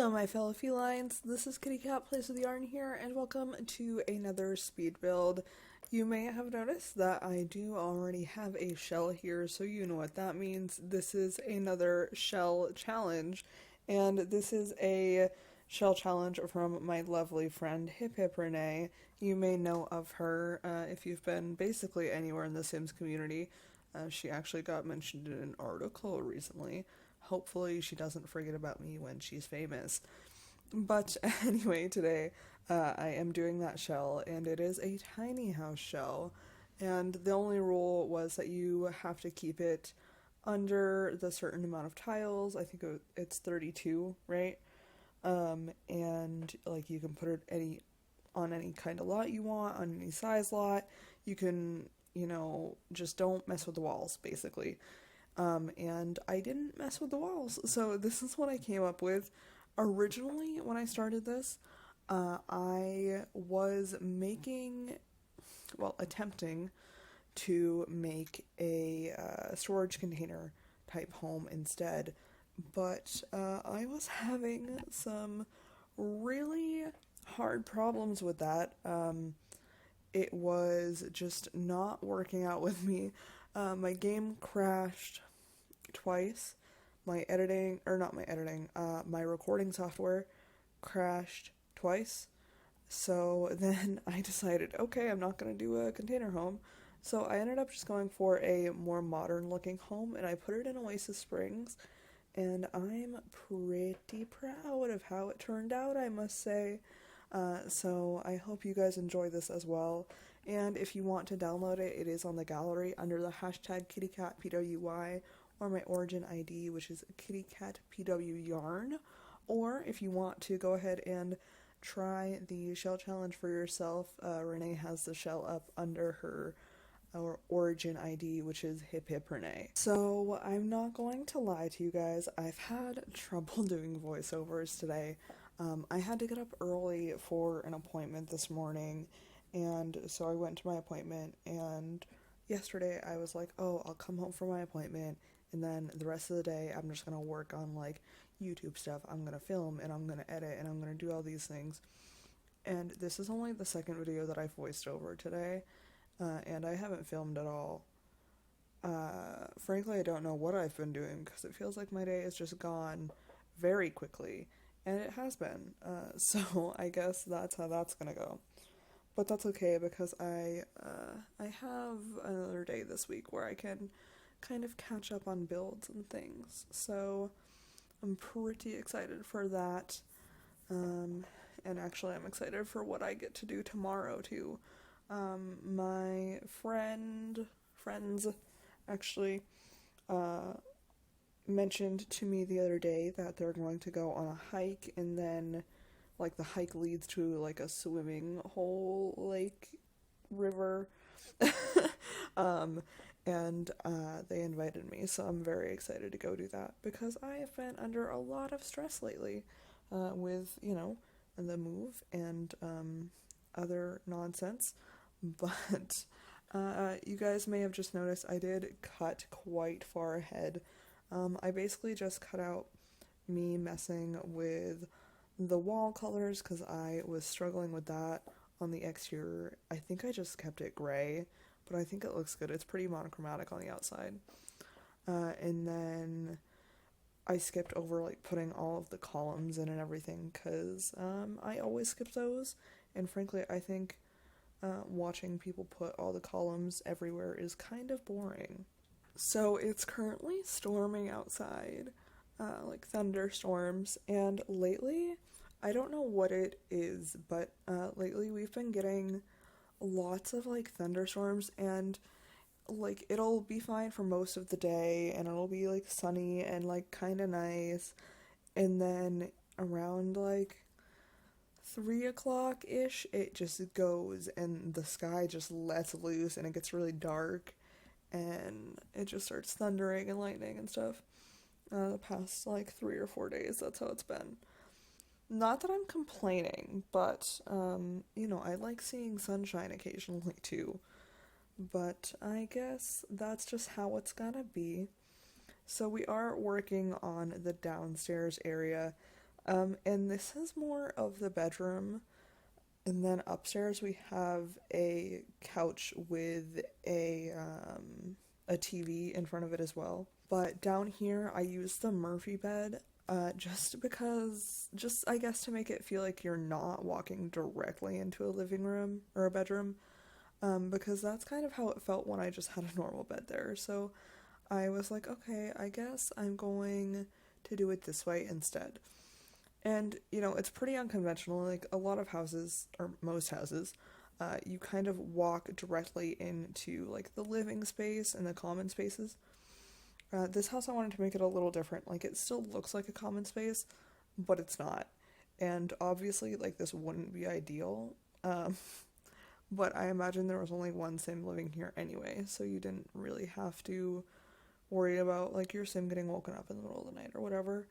Hello my fellow felines, this is KittyCatPWYarn here, and welcome to another speed build. You may have noticed that I do already have a shell here, so you know what that means. This is another shell challenge, and this is a shell challenge from my lovely friend HiphipRenee. You may know of her if you've been basically anywhere in the Sims community. She actually got mentioned in an article recently. Hopefully she doesn't forget about me when she's famous. But anyway, today I am doing that shell, and it is a tiny house shell. And the only rule was that you have to keep it under the certain amount of tiles. I think it's 32, right? And like you can put it on any kind of lot you want, on any size lot. You can, just don't mess with the walls, basically. And I didn't mess with the walls, so this is what I came up with. Originally, when I started this, I was attempting to make a storage container type home instead, but I was having some really hard problems with that. It was just not working out with me. My game crashed twice. My recording software crashed twice. So then I decided, okay, I'm not going to do a container home. So I ended up just going for a more modern looking home, and I put it in Oasis Springs, and I'm pretty proud of how it turned out, I must say. So I hope you guys enjoy this as well. And if you want to download it, it is on the gallery under the hashtag KittyCatPWY, or my origin ID, which is KittyCatPWYarn. Or if you want to go ahead and try the shell challenge for yourself, Renee has the shell up under her origin ID, which is HiphipRenee. So I'm not going to lie to you guys, I've had trouble doing voiceovers today. I had to get up early for an appointment this morning, and so I went to my appointment, and yesterday I was like, oh, I'll come home from my appointment, and then the rest of the day I'm just going to work on, YouTube stuff. I'm going to film, and I'm going to edit, and I'm going to do all these things. And this is only the second video that I've voiced over today, and I haven't filmed at all. Frankly, I don't know what I've been doing, because it feels like my day has just gone very quickly. And it has been, so I guess that's how that's gonna go. But that's okay, because I have another day this week where I can kind of catch up on builds and things. So I'm pretty excited for that. And actually I'm excited for what I get to do tomorrow too. My friends actually, mentioned to me the other day that they're going to go on a hike, and then the hike leads to a swimming hole, lake, river. And they invited me, so I'm very excited to go do that, because I have been under a lot of stress lately with the move and other nonsense. But you guys may have just noticed I did cut quite far ahead. I basically just cut out me messing with the wall colors, because I was struggling with that on the exterior. I think I just kept it gray, but I think it looks good. It's pretty monochromatic on the outside. And then I skipped over putting all of the columns in and everything, because I always skip those, and frankly I think watching people put all the columns everywhere is kind of boring. So it's currently storming outside, thunderstorms, and lately, I don't know what it is, but lately we've been getting lots of thunderstorms, and it'll be fine for most of the day, and it'll be sunny and kind of nice, and then around 3 o'clock-ish, it just goes, and the sky just lets loose, and it gets really dark, and it just starts thundering and lightning and stuff. The past 3 or 4 days, that's how it's been. Not that I'm complaining, but I like seeing sunshine occasionally too. But I guess that's just how it's gonna be. So we are working on the downstairs area. And this is more of the bedroom. And then upstairs we have a couch with a TV in front of it as well. But down here I use the Murphy bed just because, just I guess to make it feel like you're not walking directly into a living room or a bedroom, because that's kind of how it felt when I just had a normal bed there. So I was like, okay, I guess I'm going to do it this way instead. And, you know, it's pretty unconventional. Like, a lot of houses, or most houses, you kind of walk directly into, like, the living space and the common spaces. This house, I wanted to make it a little different. Like, it still looks like a common space, but it's not. And obviously, like, this wouldn't be ideal. But I imagine there was only one sim living here anyway, so you didn't really have to worry about, like, your sim getting woken up in the middle of the night or whatever.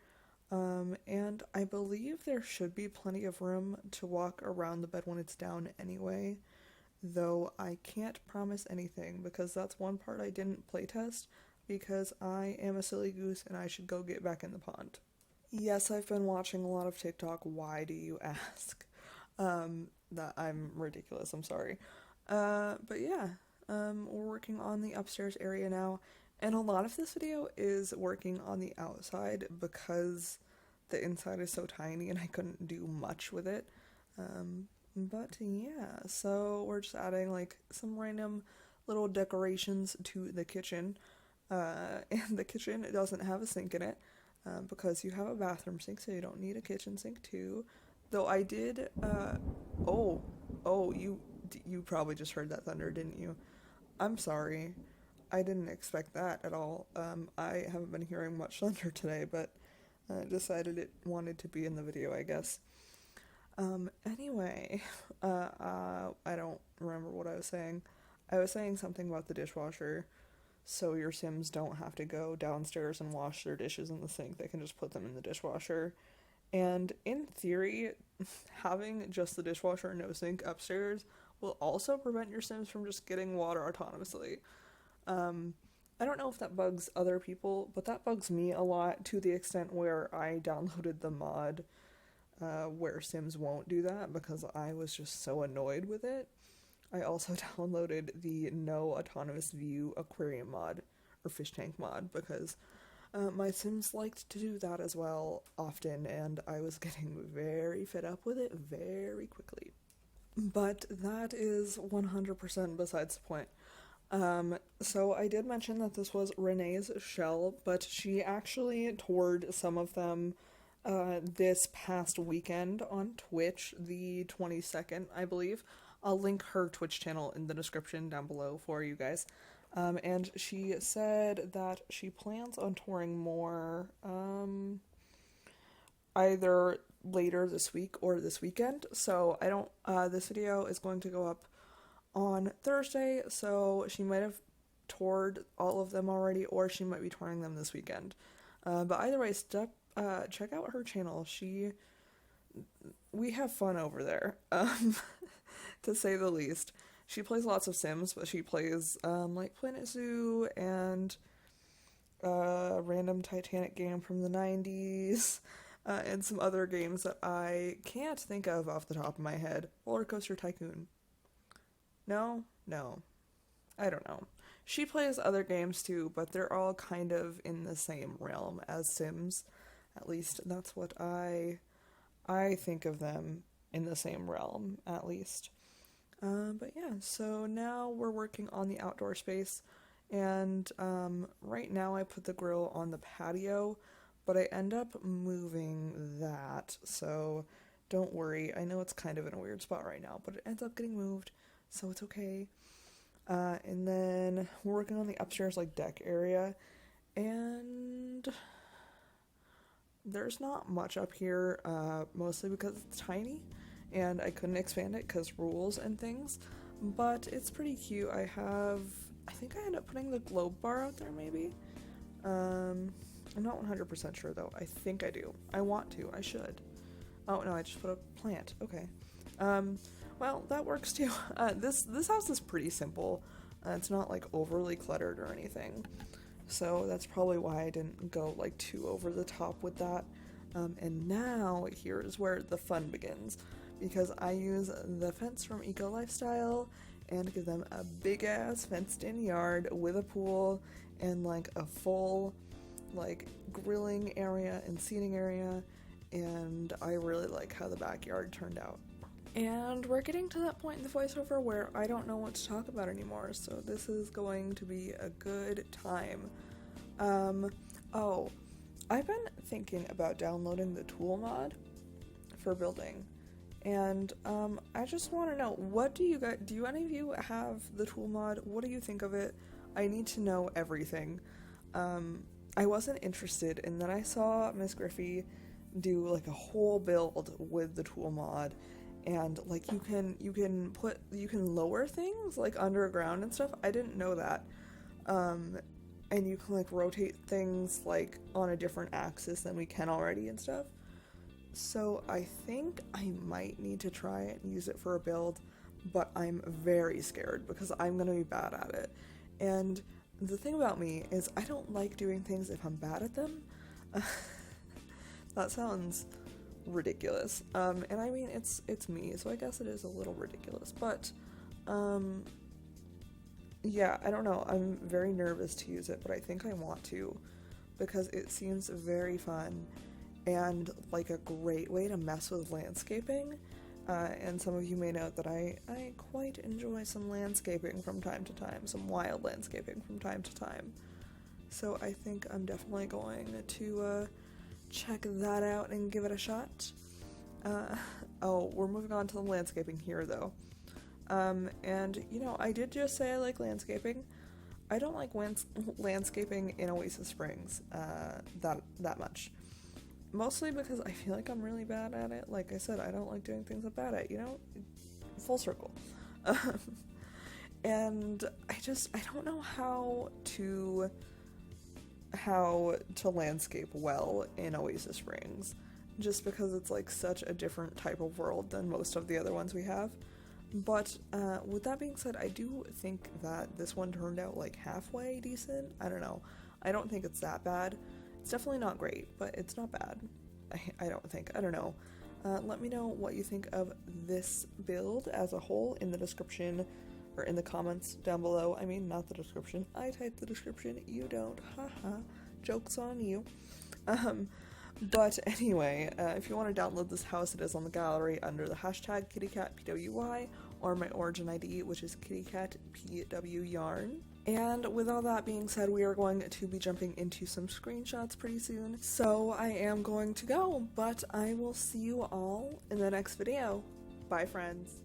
And I believe there should be plenty of room to walk around the bed when it's down anyway, though I can't promise anything because that's one part I didn't playtest because I am a silly goose and I should go get back in the pond. Yes, I've been watching a lot of TikTok. Why do you ask? That I'm ridiculous, I'm sorry. But yeah, we're working on the upstairs area now. And a lot of this video is working on the outside because the inside is so tiny and I couldn't do much with it. But yeah, so we're just adding like some random little decorations to the kitchen. And the kitchen doesn't have a sink in it because you have a bathroom sink, so you don't need a kitchen sink too. Though I did, you probably just heard that thunder, didn't you? I'm sorry. I didn't expect that at all. I haven't been hearing much thunder today, but decided it wanted to be in the video, I guess. Anyway, I don't remember what I was saying. I was saying something about the dishwasher, so your Sims don't have to go downstairs and wash their dishes in the sink. They can just put them in the dishwasher. And in theory, having just the dishwasher and no sink upstairs will also prevent your Sims from just getting water autonomously. I don't know if that bugs other people, but that bugs me a lot to the extent where I downloaded the mod where Sims won't do that because I was just so annoyed with it. I also downloaded the no autonomous view aquarium mod or fish tank mod because my Sims liked to do that as well often, and I was getting very fed up with it very quickly. But that is 100% besides the point. So I did mention that this was Renee's shell, but she actually toured some of them this past weekend on Twitch, the 22nd, I believe. I'll link her Twitch channel in the description down below for you guys. And she said that she plans on touring more, either later this week or this weekend. So this video is going to go up on Thursday, so she might have toured all of them already, or she might be touring them this weekend. But either way, check out her channel. We have fun over there, to say the least. She plays lots of Sims, but she plays, like Planet Zoo and a random Titanic game from the 90s, and some other games that I can't think of off the top of my head. Roller Coaster Tycoon. No? I don't know. She plays other games too, but they're all kind of in the same realm as Sims. At least that's what I think of them, in the same realm, at least. But yeah, so now we're working on the outdoor space, and right now I put the grill on the patio, but I end up moving that, so don't worry. I know it's kind of in a weird spot right now, but it ends up getting moved, so it's okay. And then we're working on the upstairs, like, deck area, and there's not much up here, mostly because it's tiny, and I couldn't expand it because rules and things, but it's pretty cute. I think I ended up putting the globe bar out there, maybe? I'm not 100% sure, though. I think I do. I want to. I should. Oh, no, I just put a plant. Okay. Well, that works too. This house is pretty simple. It's not, like, overly cluttered or anything. So that's probably why I didn't go, like, too over the top with that. And now here's where the fun begins, because I use the fence from Eco Lifestyle and give them a big ass fenced in yard with a pool and like a full like grilling area and seating area, and I really like how the backyard turned out. And we're getting to that point in the voiceover where I don't know what to talk about anymore, so this is going to be a good time. I've been thinking about downloading the tool mod for building, and I just want to know, what do any of you have the tool mod? What do you think of it? I need to know everything. I wasn't interested, and then I saw Miss Griffey do like a whole build with the tool mod, and like you can lower things like underground and stuff. I didn't know that. And you can like rotate things like on a different axis than we can already and stuff. So I think I might need to try it and use it for a build, but I'm very scared because I'm gonna be bad at it. And the thing about me is I don't like doing things if I'm bad at them. That sounds ridiculous. And I mean, it's me, so I guess it is a little ridiculous, but yeah, I don't know. I'm very nervous to use it, but I think I want to because it seems very fun and like a great way to mess with landscaping. And some of you may know that I quite enjoy some landscaping from time to time, some wild landscaping from time to time. So I think I'm definitely going to check that out and give it a shot. We're moving on to the landscaping here though. And you know, I did just say I like landscaping. I don't like landscaping in Oasis Springs that much. Mostly because I feel like I'm really bad at it. Like I said, I don't like doing things I'm bad at, you know? Full circle. And I don't know how to landscape well in Oasis Springs, just because it's like such a different type of world than most of the other ones we have. But with that being said, I do think that this one turned out like halfway decent. I don't know. I don't think it's that bad. It's definitely not great, but it's not bad. I don't think. I don't know. Let me know what you think of this build as a whole in the description, or in the comments down below. I mean, not the description. I typed the description. You don't. Haha. Joke's on you. But anyway, if you want to download this house, it is on the gallery under the hashtag KittyCatPWY, or my origin ID, which is KittyCatPWYarn. And with all that being said, we are going to be jumping into some screenshots pretty soon. So I am going to go, but I will see you all in the next video. Bye, friends.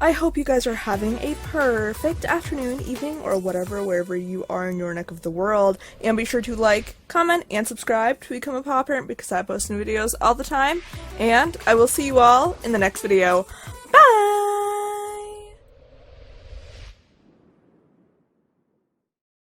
I hope you guys are having a perfect afternoon, evening, or whatever, wherever you are in your neck of the world. And be sure to like, comment, and subscribe to become a paw parent, because I post new videos all the time. And I will see you all in the next video.